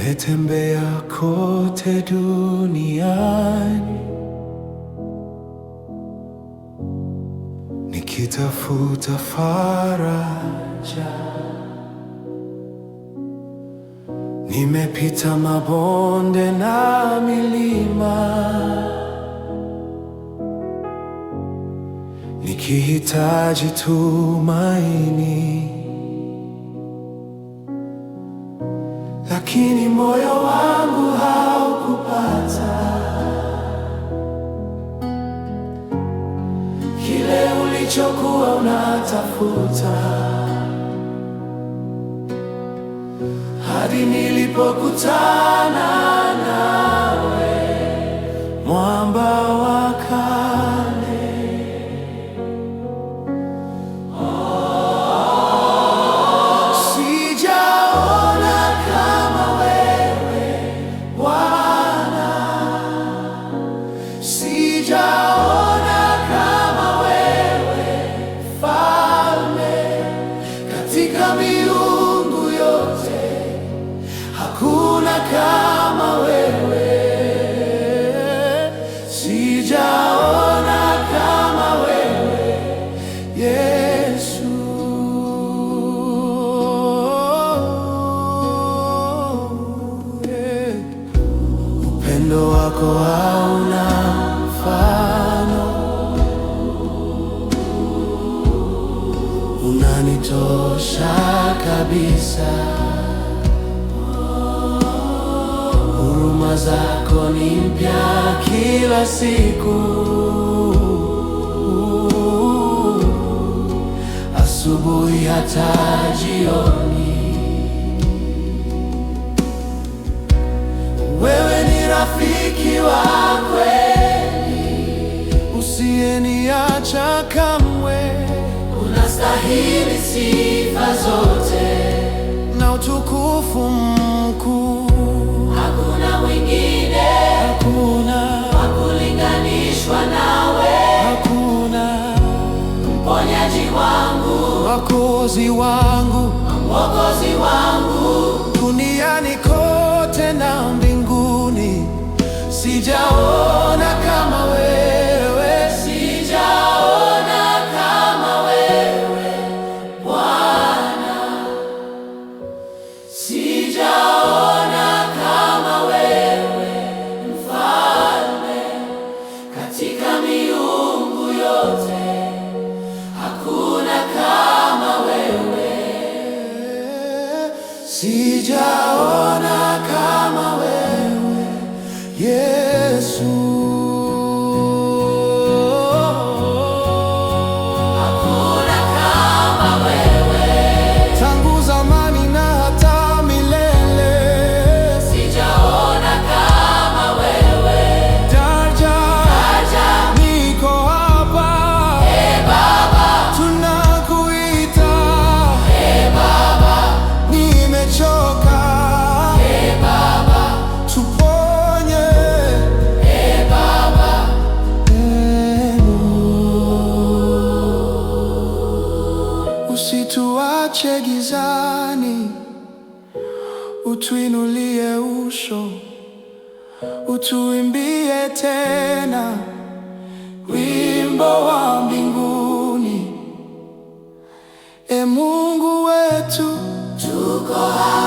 Nimetembea kote duniani nikitafuta faraja. Nimepita mabonde na milima nikihitaji tumaini, lakini moyo wangu haukupata kile ulichokuwa unatafuta, hadi nilipokutana nawe, mwamba wa kale. Sijaona kama wewe Bwana, sijaona kama wewe Mfalme, katika miungu yote hakuna kama wewe. Sijaona kama wewe Yesu. Upendo wako hauna mfano, unanitosha kabisa. Huruma zako ni mpya kila siku, asubuhi hata jioni. Wewe ni rafiki wa kweli, usiyeniacha kamwe. Unastahili sifa zote na utukufu mkuu. Hakuna mwingine, hakuna wa kulinganishwa nawe. Hakuna mponyaji wangu, mwokozi wangu, mwokozi wangu, duniani kote na mbinguni. Sijaona kama wewe, sijaona kama wewe Bwana, sijaona kama wewe Mfalme, katika miungu yote hakuna kama wewe. Sijaona kama wewe Yesu. Hakuna kama wewe, tangu zamani na hata milele. Sijaona kama wewe. Daraja, niko hapa. Baba, tunakuita. Baba, nimechoka. Baba, tuponye. Baba, usituache gizani, utuinulie uso, utuimbie tena wimbo wa mbinguni. Mungu wetu, tuko hapa.